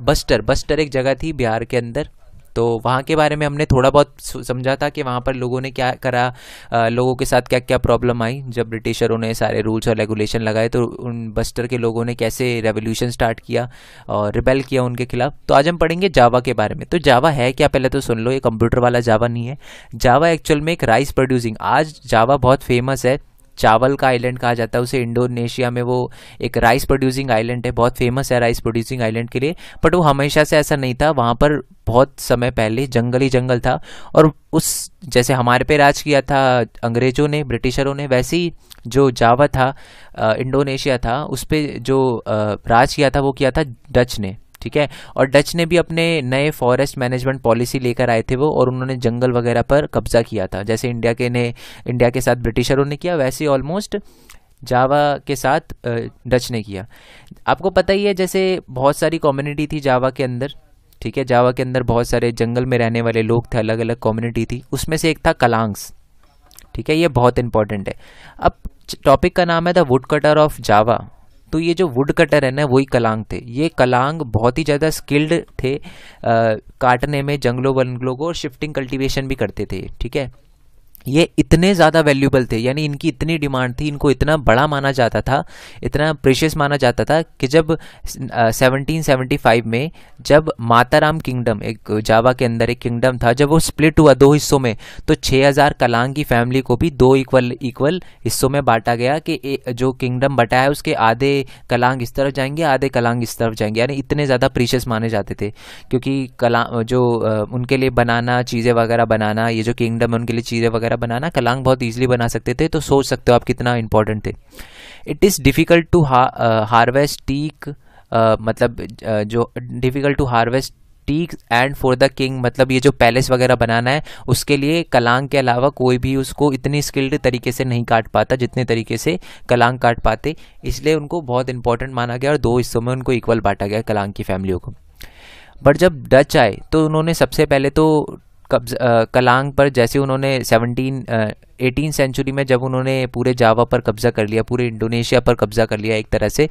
Buster, buster एक जगह थी बिहार के अंदर। तो वहाँ के बारे में हमने थोड़ा बहुत समझा था कि वहाँ पर लोगों ने क्या करा, लोगों के साथ क्या क्या प्रॉब्लम आई जब ब्रिटिशरों ने सारे रूल्स और रेगुलेशन लगाए, तो उन बस्टर के लोगों ने कैसे रेवोल्यूशन स्टार्ट किया और रिबेल किया उनके खिलाफ। तो आज हम पढ़ेंगे जावा के बारे में। तो जावा है क्या, पहले तो सुन लो, ये कंप्यूटर वाला जावा नहीं है। जावा एक्चुअल में एक राइस प्रोड्यूसिंग, आज जावा बहुत फेमस है, चावल का आइलैंड कहा जाता है उसे, इंडोनेशिया में वो एक राइस प्रोड्यूसिंग आइलैंड है, बहुत फेमस है राइस प्रोड्यूसिंग आइलैंड के लिए। बट वो हमेशा से ऐसा नहीं था, वहाँ पर बहुत समय पहले जंगल ही जंगल था। और उस जैसे हमारे पे राज किया था अंग्रेजों ने, ब्रिटिशरों ने, वैसे ही जो जावा था, इंडोनेशिया था, उस पर जो राज किया था वो किया था डच ने। ठीक है, और डच ने भी अपने नए फॉरेस्ट मैनेजमेंट पॉलिसी लेकर आए थे वो, और उन्होंने जंगल वगैरह पर कब्जा किया था, जैसे इंडिया के साथ ब्रिटिशरों ने किया, वैसे ऑलमोस्ट जावा के साथ डच ने किया। आपको पता ही है, जैसे बहुत सारी कम्युनिटी थी जावा के अंदर। ठीक है, जावा के अंदर बहुत सारे जंगल में रहने वाले लोग थे, अलग अलग कम्युनिटी थी, उसमें से एक था कलांग्स। ठीक है, ये बहुत इंपॉर्टेंट है। अब टॉपिक का नाम है the wood cutter of Java. तो ये जो वुड कटर है ना, वही कलांग थे। ये कलांग बहुत ही ज़्यादा स्किल्ड थे काटने में जंगलों वंगलों को, और शिफ्टिंग कल्टीवेशन भी करते थे। ठीक है, ये इतने ज़्यादा वैल्यूबल थे, यानी इनकी इतनी डिमांड थी, इनको इतना बड़ा माना जाता था, इतना प्रीशियस माना जाता था कि जब 1775 में जब माताराम किंगडम, एक जावा के अंदर एक किंगडम था, जब वो स्प्लिट हुआ दो हिस्सों में, तो 6000 कलांग की फैमिली को भी दो इक्वल हिस्सों में बांटा गया कि जो किंगडम बटा है उसके आधे कलांग इस तरफ जाएंगे, आधे कलांग इस तरफ जाएंगे। यानी इतने ज़्यादा प्रीशियस माने जाते थे, क्योंकि जो उनके लिए बनाना, चीज़ें वगैरह बनाना, ये जो किंगडम है उनके लिए चीज़ें वगैरह बनाना, कलांग बहुत इजीली बना सकते थे। तो सोच सकते हो आप कितना इंपॉर्टेंट थे। It is difficult to harvest teak, मतलब जो difficult to harvest teak and for the king, मतलब ये जो पैलेस वगैरह बनाना है उसके लिए कलांग के अलावा कोई भी उसको इतनी स्किल्ड तरीके से नहीं काट पाता जितने तरीके से कलांग काट पाते, इसलिए उनको बहुत इंपॉर्टेंट माना गया और दो हिस्सों में उनको इक्वल बांटा गया कलांग की फैमिलियों को। बट जब डच आए तो उन्होंने सबसे पहले तो कलांग पर, जैसे उन्होंने 18 सेंचुरी में जब उन्होंने पूरे जावा पर कब्जा कर लिया, पूरे इंडोनेशिया पर कब्जा कर लिया एक तरह से,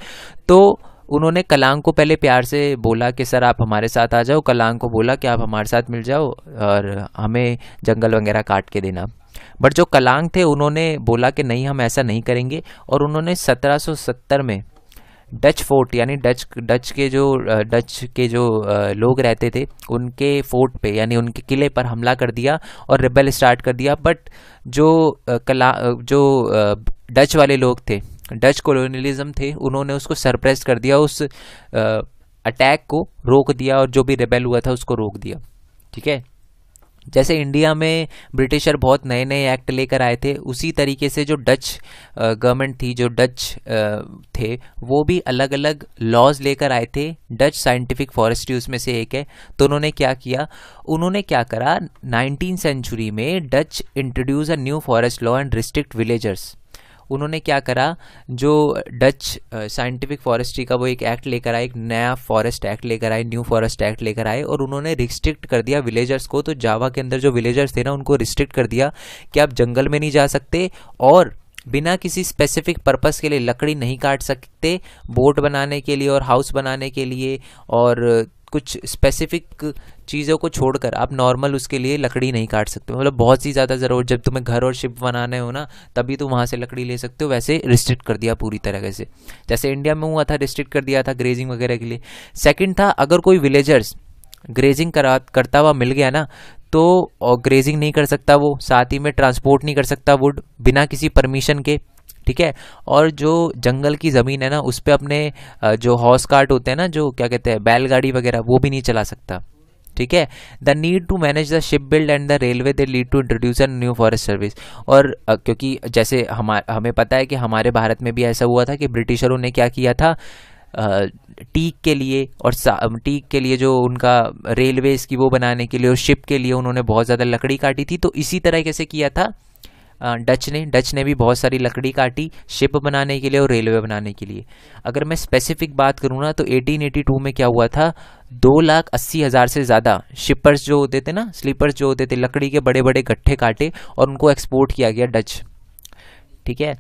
तो उन्होंने कलांग को पहले प्यार से बोला कि सर आप हमारे साथ आ जाओ। कलांग को बोला कि आप हमारे साथ मिल जाओ और हमें जंगल वगैरह काट के देना। बट जो कलांग थे उन्होंने बोला कि नहीं, हम ऐसा नहीं करेंगे, और उन्होंने 1770 में डच फोर्ट, यानी डच के जो लोग रहते थे उनके फोर्ट पे, यानी उनके किले पर हमला कर दिया और रिबेल स्टार्ट कर दिया। बट जो डच वाले लोग थे, डच कॉलोनियलिज्म थे, उन्होंने उसको सरप्रेस कर दिया, उस अटैक को रोक दिया, और जो भी रिबेल हुआ था उसको रोक दिया। ठीक है, जैसे इंडिया में ब्रिटिशर बहुत नए नए एक्ट लेकर आए थे, उसी तरीके से जो डच गवर्नमेंट थी, जो डच थे, वो भी अलग अलग लॉज लेकर आए थे। डच साइंटिफिक फॉरेस्ट्री उसमें से एक है। तो उन्होंने क्या किया, उन्होंने क्या करा, 19th सेंचुरी में Dutch introduce a new forest law and restrict villagers. उन्होंने क्या करा, जो डच साइंटिफिक फॉरेस्ट्री का वो एक एक्ट लेकर आए, एक नया फॉरेस्ट एक्ट लेकर आए, न्यू फॉरेस्ट एक्ट लेकर आए, और उन्होंने रिस्ट्रिक्ट कर दिया विलेजर्स को। तो जावा के अंदर जो विलेजर्स थे ना, उनको रिस्ट्रिक्ट कर दिया कि आप जंगल में नहीं जा सकते, और बिना किसी स्पेसिफिक पर्पस के लिए लकड़ी नहीं काट सकते, बोट बनाने के लिए और हाउस बनाने के लिए, और कुछ स्पेसिफिक चीज़ों को छोड़कर आप नॉर्मल उसके लिए लकड़ी नहीं काट सकते। मतलब बहुत सी ज़्यादा ज़रूरत, जब तुम्हें घर और शिप बनाने हो ना, तभी तुम वहाँ से लकड़ी ले सकते हो, वैसे रिस्ट्रिक्ट कर दिया पूरी तरह से, जैसे इंडिया में हुआ था, रिस्ट्रिक्ट कर दिया था ग्रेजिंग वगैरह के लिए। सेकंड था, अगर कोई विलेजर्स ग्रेजिंग करता हुआ मिल गया ना, तो ग्रेजिंग नहीं कर सकता वो, साथ ही में ट्रांसपोर्ट नहीं कर सकता वुड बिना किसी परमिशन के। ठीक है, और जो जंगल की ज़मीन है ना, उस पर अपने जो हॉर्स कार्ट होते हैं ना, जो क्या कहते हैं, बैलगाड़ी वगैरह, वो भी नहीं चला सकता। ठीक है, the need to manage the ship build and the railway they lead to introduce a new forest service. और क्योंकि जैसे हमें पता है कि हमारे भारत में भी ऐसा हुआ था कि ब्रिटिशरों ने क्या किया था, टीक के लिए और टीक के लिए जो उनका रेलवेज की वो बनाने के लिए और शिप के लिए उन्होंने बहुत ज़्यादा लकड़ी काटी थी। तो इसी तरह से किया था डच ने भी बहुत सारी लकड़ी काटी शिप बनाने के लिए और रेलवे बनाने के लिए। अगर मैं स्पेसिफिक बात करूँ ना, तो 1882 में क्या हुआ था, 2,80,000 से ज़्यादा शिपर्स जो होते थे ना, स्लीपर्स जो होते थे, लकड़ी के बड़े बड़े गट्ठे काटे और उनको एक्सपोर्ट किया गया डच। ठीक है,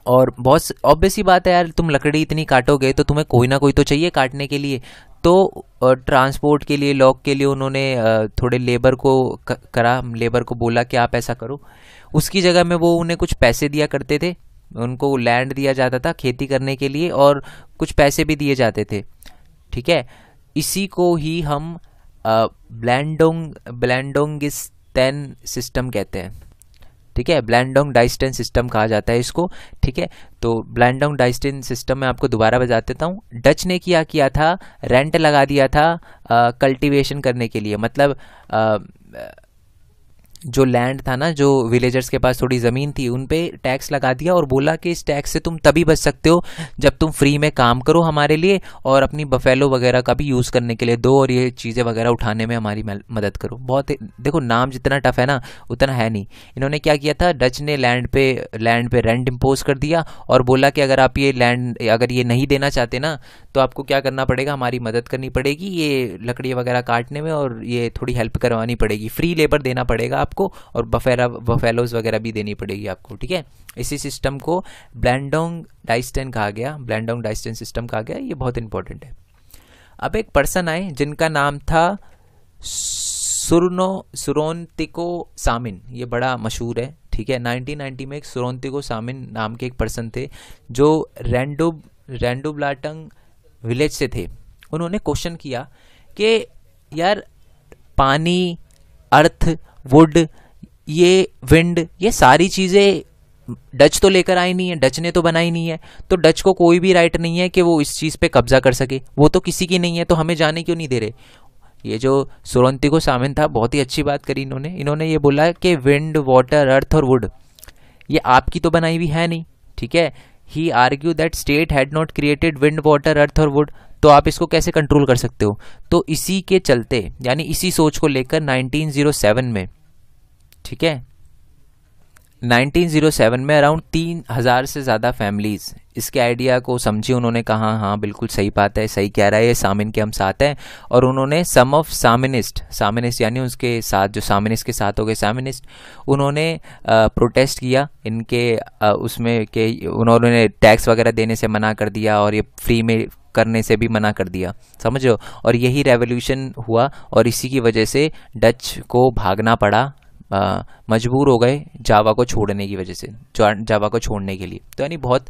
और बहुत ऑब्वियस ही बात है यार, तुम लकड़ी इतनी काटोगे तो तुम्हें कोई ना कोई तो चाहिए काटने के लिए। तो ट्रांसपोर्ट के लिए, लॉक के लिए उन्होंने थोड़े लेबर को करा, लेबर को बोला कि आप ऐसा करो। उसकी जगह में वो उन्हें कुछ पैसे दिया करते थे, उनको लैंड दिया जाता था खेती करने के लिए और कुछ पैसे भी दिए जाते थे। ठीक है, इसी को ही हम ब्लैंडोंगिस्टैन सिस्टम कहते हैं। ठीक है, ब्लैंडोंग डाइस्टेन सिस्टम कहा जाता है इसको। ठीक है, तो ब्लैंडोंग डाइस्टेन सिस्टम में आपको दोबारा बता देता हूँ। डच ने क्या किया था, रेंट लगा दिया था कल्टीवेशन करने के लिए। मतलब जो लैंड था ना, जो विलेजर्स के पास थोड़ी ज़मीन थी, उन पे टैक्स लगा दिया और बोला कि इस टैक्स से तुम तभी बच सकते हो जब तुम फ्री में काम करो हमारे लिए और अपनी बफेलो वगैरह का भी यूज़ करने के लिए दो और ये चीज़ें वगैरह उठाने में हमारी मदद करो। बहुत देखो, नाम जितना टफ है ना उतना है नहीं। इन्होंने क्या किया था, डच ने लैंड पे रेंट इम्पोज कर दिया और बोला कि अगर आप ये लैंड अगर ये नहीं देना चाहते ना तो आपको क्या करना पड़ेगा, हमारी मदद करनी पड़ेगी, ये लकड़ी वगैरह काटने में और ये थोड़ी हेल्प करवानी पड़ेगी, फ्री लेबर देना पड़ेगा आपको और बफेलोज वगैरह भी देनी पड़ेगी आपको। ठीक है, इसी सिस्टम को ब्लैंडोंग डाइस्टेन कहा गया, ब्लैंडोंग डाइस्टेन सिस्टम कहा गया। ये बहुत इंपॉर्टेंट है। अब एक पर्सन आए जिनका नाम था सुरोनतिको सामिन। ये बड़ा मशहूर है। ठीक है, 1990 में एक सुरोनतिको सामिन नाम के एक पर्सन थे जो रेंडुब्लाटंग विलेज से थे। उन्होंने क्वेश्चन किया कि यार पानी, अर्थ, वुड, ये विंड, ये सारी चीज़ें डच तो लेकर आई नहीं है, डच ने तो बनाई नहीं है, तो डच को कोई भी राइट नहीं है कि वो इस चीज़ पे कब्जा कर सके, वो तो किसी की नहीं है, तो हमें जाने क्यों नहीं दे रहे। ये जो सुरोनतिको सामिन था, बहुत ही अच्छी बात करी इन्होंने ये बोला कि विंड, वाटर, अर्थ और वुड ये आपकी तो बनाई हुई है नहीं। ठीक है, he argue that state had not created wind, water, earth और वुड, तो आप इसको कैसे कंट्रोल कर सकते हो। तो इसी के चलते, यानी इसी सोच को लेकर 1907 में, ठीक है, 1907 में अराउंड 3000 से ज़्यादा फैमिलीज इसके आइडिया को समझी। उन्होंने कहा हाँ बिल्कुल सही बात है, सही कह रहा है ये, सामिन के हम साथ हैं। और उन्होंने सम ऑफ सामिनिस्ट यानी उसके साथ जो सामिनिस्ट के साथ हो गए सामिनिस्ट, उन्होंने प्रोटेस्ट किया इनके उसमें कि उन्होंने टैक्स वगैरह देने से मना कर दिया और ये फ्री में करने से भी मना कर दिया, समझो। और यही रेवोल्यूशन हुआ और इसी की वजह से डच को भागना पड़ा, मजबूर हो गए जावा को छोड़ने की वजह से, जावा को छोड़ने के लिए। तो यानी बहुत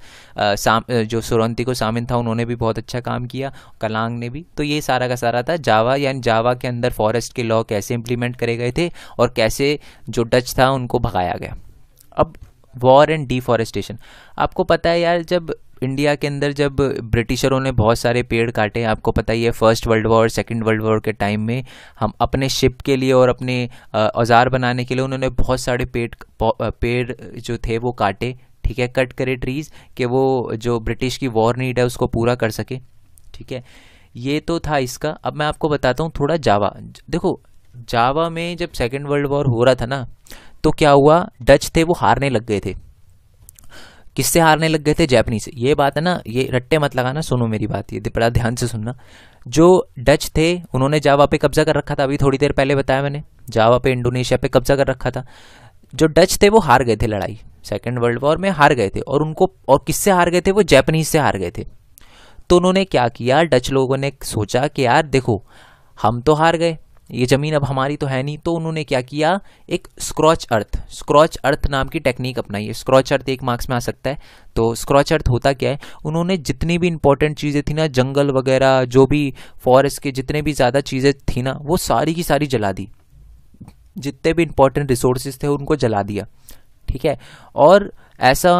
जो सुरोनतिको सामिन था उन्होंने भी बहुत अच्छा काम किया, कलांग ने भी। तो ये सारा का सारा था जावा, यानी जावा के अंदर फॉरेस्ट के लॉ कैसे इंप्लीमेंट करे गए थे और कैसे जो डच था उनको भगाया गया। अब वॉर एंड डिफॉरेस्टेशन, आपको पता है यार, जब इंडिया के अंदर जब ब्रिटिशरों ने बहुत सारे पेड़ काटे, आपको पता ही है, first world war, second world war के टाइम में हम अपने शिप के लिए और अपने औजार बनाने के लिए उन्होंने बहुत सारे पेड़ जो थे वो काटे। ठीक है, कट करे ट्रीज कि वो जो ब्रिटिश की वॉर नीड है उसको पूरा कर सके। ठीक है, ये तो था इसका। अब मैं आपको बताता हूँ थोड़ा जावा। देखो, जावा में जब सेकेंड वर्ल्ड वॉर हो रहा था ना, तो क्या हुआ, डच थे वो हारने लग गए थे। किससे हारने लग गए थे? जापानीज से। ये बात है ना, ये रट्टे मत लगाना, सुनो मेरी बात, ये बड़ा ध्यान से सुनना। जो डच थे उन्होंने जावा पे कब्जा कर रखा था, अभी थोड़ी देर पहले बताया मैंने, जावा पे, इंडोनेशिया पे कब्जा कर रखा था। जो डच थे वो हार गए थे लड़ाई, सेकेंड वर्ल्ड वॉर में हार गए थे। और उनको, और किससे हार गए थे? वो जापानीज से हार गए थे। तो उन्होंने क्या किया, डच लोगों ने सोचा कि यार देखो, हम तो हार गए, ये ज़मीन अब हमारी तो है नहीं। तो उन्होंने क्या किया, एक स्क्रॉच अर्थ नाम की टेक्निक अपनाई है। स्क्रॉच अर्थ एक मार्क्स में आ सकता है। तो स्क्रॉच अर्थ होता क्या है, उन्होंने जितनी भी इंपॉर्टेंट चीज़ें थी ना, जंगल वगैरह, जो भी फॉरेस्ट के जितने भी ज़्यादा चीज़ें थी ना, वो सारी की सारी जला दी। जितने भी इंपॉर्टेंट रिसोर्सेज थे उनको जला दिया। ठीक है, और ऐसा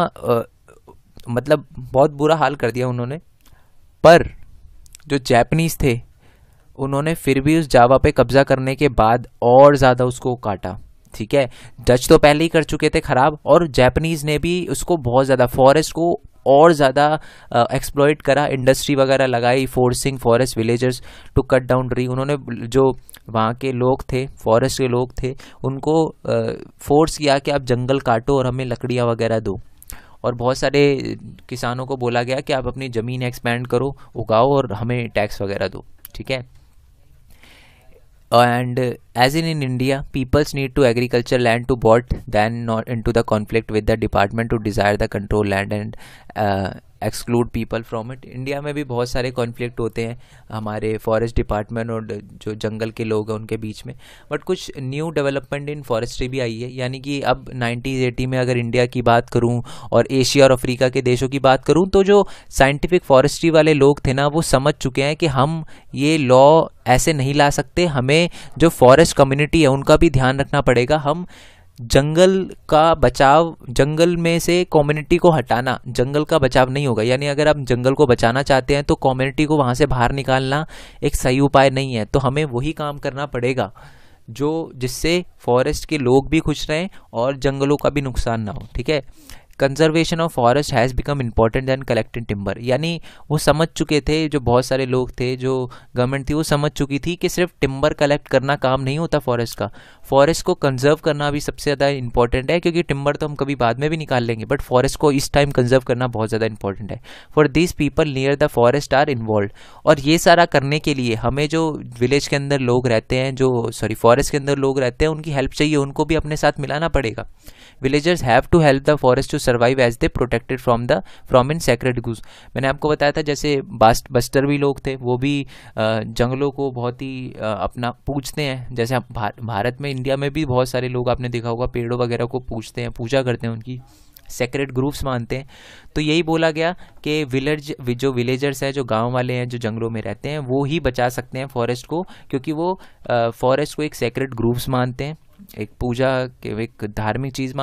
मतलब बहुत बुरा हाल कर दिया उन्होंने। पर जो जापानीज थे उन्होंने फिर भी उस जावा पे कब्जा करने के बाद और ज़्यादा उसको काटा। ठीक है, डच तो पहले ही कर चुके थे ख़राब, और जापानीज़ ने भी उसको बहुत ज़्यादा, फॉरेस्ट को और ज़्यादा एक्सप्लॉइट करा, इंडस्ट्री वगैरह लगाई, forcing forest villagers to cut down tree. उन्होंने जो वहाँ के लोग थे, फॉरेस्ट के लोग थे, उनको फोर्स किया कि आप जंगल काटो और हमें लकड़ियाँ वगैरह दो। और बहुत सारे किसानों को बोला गया कि आप अपनी ज़मीन एक्सपैंड करो, उगाओ और हमें टैक्स वगैरह दो। ठीक है, and as in India, peoples need to agriculture land to bought, then not into the conflict with the department to desire the control land and exclude people from it. India में भी बहुत सारे conflict होते हैं हमारे forest department और जो जंगल के लोग हैं उनके बीच में, बट कुछ न्यू डेवलपमेंट इन फॉरेस्ट्री भी आई है। यानी कि अब 90s-80 में अगर इंडिया की बात करूं और एशिया और अफ्रीका के देशों की बात करूं, तो जो साइंटिफिक फॉरेस्ट्री वाले लोग थे ना, वो समझ चुके हैं कि हम ये लॉ ऐसे नहीं ला सकते, हमें जो फॉरेस्ट कम्युनिटी है उनका भी ध्यान रखना पड़ेगा। हम जंगल का बचाव, जंगल में से कम्युनिटी को हटाना जंगल का बचाव नहीं होगा। यानी अगर आप जंगल को बचाना चाहते हैं तो कम्युनिटी को वहाँ से बाहर निकालना एक सही उपाय नहीं है। तो हमें वही काम करना पड़ेगा जो जिससे फॉरेस्ट के लोग भी खुश रहें और जंगलों का भी नुकसान ना हो। ठीक है, conservation of forest has become important than collecting timber. यानी वो समझ चुके थे, जो बहुत सारे लोग थे, जो गवर्नमेंट थी, वो समझ चुकी थी कि सिर्फ टिम्बर कलेक्ट करना काम नहीं होता फॉरेस्ट का, फॉरेस्ट को कंजर्व करना भी सबसे ज़्यादा इंपॉर्टेंट है। क्योंकि टिम्बर तो हम कभी बाद में भी निकाल लेंगे, बट फॉरेस्ट को इस टाइम कंजर्व करना बहुत ज़्यादा इंपॉर्टेंट है। For this people near the forest are involve. और ये सारा करने के लिए हमें जो विलेज के अंदर लोग रहते हैं, जो फॉरेस्ट के अंदर लोग रहते हैं, उनकी हेल्प चाहिए, उनको भी अपने साथ मिलाना पड़ेगा। Villagers have to help the forest to survive as they protected from in sacred गूज। मैंने आपको बताया था जैसे बस्टर भी लोग थे, वो भी जंगलों को बहुत ही अपना पूजते हैं। जैसे भारत में, इंडिया में भी बहुत सारे लोग आपने देखा होगा पेड़ों वगैरह को पूजते हैं, पूजा करते हैं, उनकी सेक्रेड ग्रुप्स मानते हैं। तो यही बोला गया कि जो विलेजर्स हैं, जो गांव वाले हैं, जो जंगलों में रहते हैं, वो ही बचा सकते हैं फॉरेस्ट को, क्योंकि वो फॉरेस्ट को एक सेक्रेड ग्रुप्स मानते हैं, एक पूजा के, एक धार्मिक चीज़